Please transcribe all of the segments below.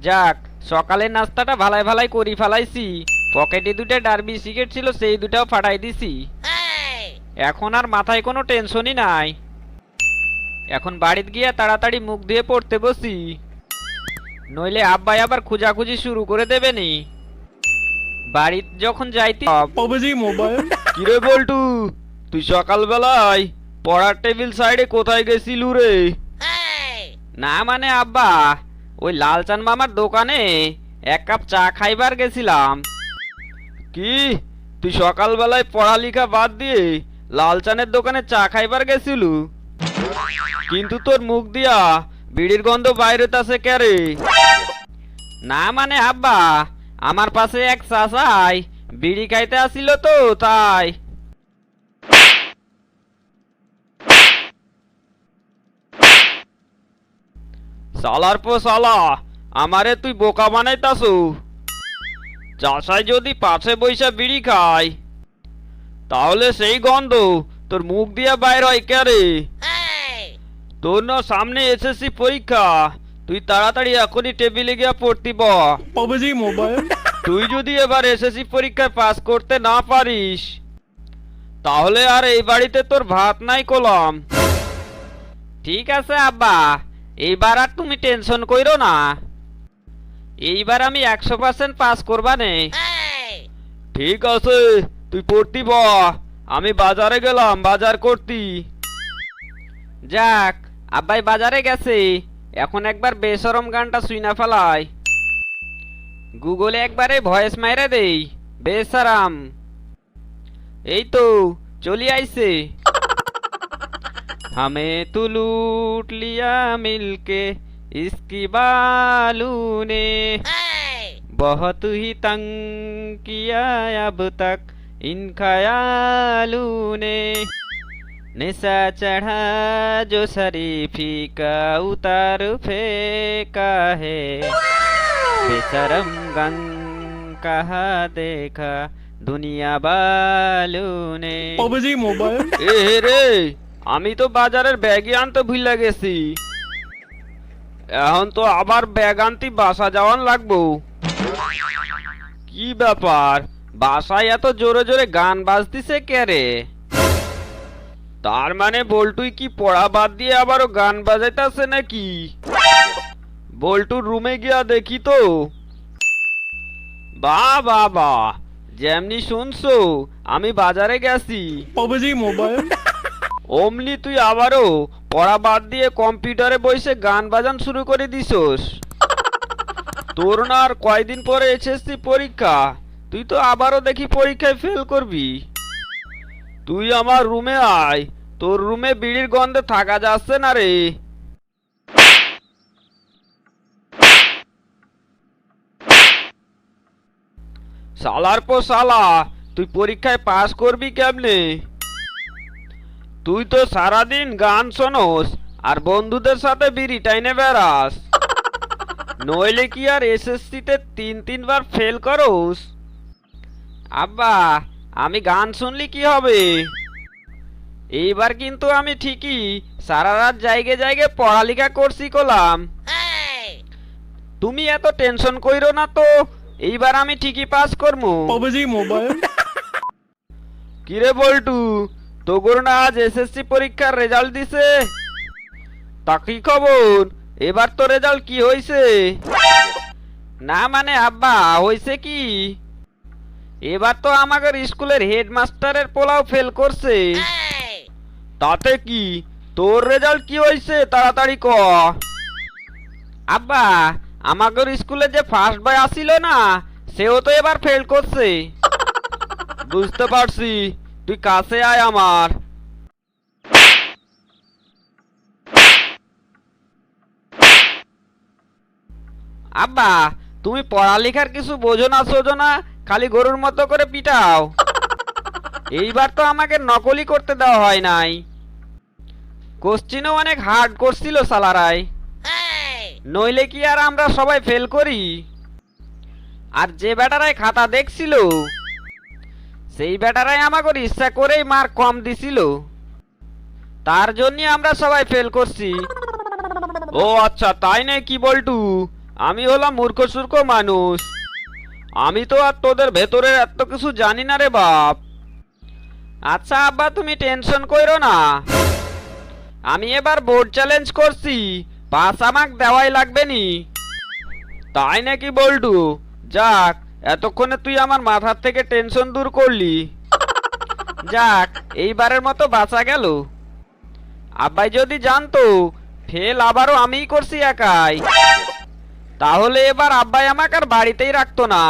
যাক, সকালের নাস্তাটা ভালাই ভালাই করি ফেলাইছি। পকেটে দুটো ডার্বি সিগারেট ছিল, সেই দুটাও ফাটাই দিছি। এখন আর মাথায় কোনো টেনশনই নাই। এখন বাড়িতে গিয়ে তাড়াতাড়ি মুখ দিয়ে পড়তে বসি, নইলে আব্বাই আবার খোঁজাখুঁজি শুরু করে দেবে নি। বাড়িতে যখন যাইতি মোবাইল কিরে বল্টু, তুই সকালবেলায় পড়ার টেবিল সাইডে কোথায় গেছিলু রে? না মানে আব্বা, ওই লালচান মামার দোকানে এক কাপ চা খাইবার গেছিলাম। কি, তুই সকালবেলায় পড়ালেখা বাদ দিয়ে লালচানের দোকানে চা খাইবার গেছিলু? কিন্তু তোর মুখ দিয়া বিড়ির গন্ধ বাইরেতাছে ক্যারে? না মানে আব্বা, আমার পাশে এক চাচাই বিড়ি খাইতে আসিল তো তাই। সালার পো সালা, আমারে তুই বোকা বানাইতাছু। চাষায় যদি পাশে বৈশা বিড়ি খায়, তাহলে সেই গন্ধ তোর মুখ দিয়া বাইর হয় ক্যারে? তোর না সামনে এসএসসি পরীক্ষা, তুই তাড়াতাড়ি এখনই টেবিলে গিয়া পড়তি ব। মোবাইল তুই যদি এবার এসএসসি পরীক্ষায় পাস করতে না পারিস, তাহলে আর এই বাড়িতে তোর ভাত নাই কলম। ঠিক আছে আব্বা, এইবার আর তুমি টেনশন কইরো না। এইবার আমি 100% পাস করবা নে। ঠিক আছে, তুই পড়তি ব, আমি বাজারে গেলাম বাজার করতি। যাক, আব্বাই বাজারে গেছে, এখন একবার বেশরম গানটা শুইনা ফেলায়। গুগলে একবারে ভয়েস মাইরে দেই, বেশরম। এই তো চলি আইছে। हमें तो लूट लिया मिलके इसकी बालू ने, बहुत ही तंग किया अब तक इन ख्यालों ने, निशा चढ़ा जो शरीफी का उतार फेंका है, बेशरम गंग कहा देखा दुनिया बालू ने। মোবাইল এ রে, আমি তো বাজারের ব্যাগই আনতে ভুলে গেছি। এখন তো আবার ব্যাগ আনতে বাসা যাওয়ান লাগবো। কি ব্যাপার, বাসায় এত জোরে জোরে গান বাজতিছে কে রে? তার মানে বল্টুই কি পড়া বাদ দিয়ে আবারও গান বাজাইতাছে নাকি? বল্টুর রুমে গিয়া দেখি তো। বাহ বাহ বাহ, যেমনি শুনছো আমি বাজারে গেছি, মোবাইল অমনি তুই আবারও পড়া বাদ দিয়ে কম্পিউটারে বসে গান বাজান শুরু করে দিছস। তোর না আর কয়দিন পরে এসএসসি পরীক্ষা, তুই তো আবারও দেখি পরীক্ষায় ফেল করবি। তুই আমার রুমে আয়, তোর রুমে বিড়ির গন্ধে থাকা যাচ্ছে না রে। শালার পো শালা, তুই পরীক্ষায় পাস করবি কেমনে? তুই তো সারাদিন গান শোনস আর বন্ধুদের সাথে বিড়ি টাইনে বেড়াস, নইলে কি আর এসএসসিতে 3-3 বার ফেল করস? আব্বা, আমি গান শুনলি কি হবে? এইবার কিন্তু আমি ঠিকই সারা রাত জায়গায় জায়গায় পড়ালেখা করছি কলাম। তুমি এত টেনশন কইরো না তো, এইবার আমি ঠিকই পাস করবো। মোবাইল কিরে বল্টু, তোর না আজ এসএসসি পরীক্ষার রেজাল্ট দিছে? তা কি খবর, এবার তো রেজাল্ট কি হইছে? না মানে আব্বা, হইছে কি, এবার তো আমাদের স্কুলের হেডমাস্টারের পোলাও ফেল করছে। তাতে কি, তোর রেজাল্ট কি হইছে তাড়াতাড়ি ক। আব্বা, আমাদের স্কুলে যে ফার্স্ট বয় আসিল না, সেও তো এবার ফেল করছে। বুঝতে পারছি, তুই কাছে আয় আমার। আব্বা, তুমি পড়ালেখার কিছু বোঝো না সোজো না, খালি গরুর মতো করে পিটাও। এইবার তো আমাকে নকলই করতে দেওয়া হয় নাই, কোশ্চিনও অনেক হার্ড করছিল সালারাই, নইলে কি আর আমরা সবাই ফেল করি? আর যে বেটারাই খাতা দেখছিল, সেই বেটারাই আমাকে ইচ্ছা করেই মার্ক কম দিছিল, তার জন্য আমরা সবাই ফেল করছি। ও আচ্ছা, তাই নাকি বল্টু? আমি হলাম মূর্খ সূর্খ মানুষ। আমি তো আর তোদের ভেতরের এত কিছু জানি না রে বাপ। আচ্ছা আব্বা, তুমি টেনশন কইরো না। আমি এবার বোর্ড চ্যালেঞ্জ করছি, পাস আমাক দেওয়াই লাগবে নি। তাই নাকি বল্টু? যাক, এতক্ষণে তুই আমার মাথার থেকে টেনশন দূর করলি। যাক, এইবারের মতো বাঁচা গেল। আব্বাই যদি জানতো ফেল আবারও আমিই করছি একাই, তাহলে এবার আব্বাই আমাকে আর বাড়িতেই রাখতো না।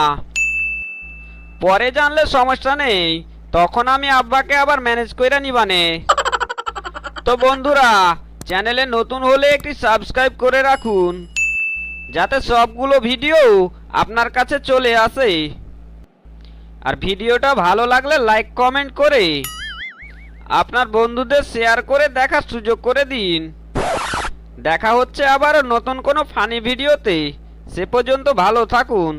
পরে জানলে সমস্যা নেই, তখন আমি আব্বাকে আবার ম্যানেজ কইরা নিবানে। তো বন্ধুরা, চ্যানেলে নতুন হলে একটি সাবস্ক্রাইব করে রাখুন, যাতে সবগুলো ভিডিও আপনার কাছে চলে আসে। আর ভিডিওটা ভালো লাগলে লাইক কমেন্ট করে আপনার বন্ধুদের শেয়ার করে দেখার সুযোগ করে দিন। দেখা হচ্ছে আবারও নতুন কোনো ফানি ভিডিওতে। সে পর্যন্ত ভালো থাকুন।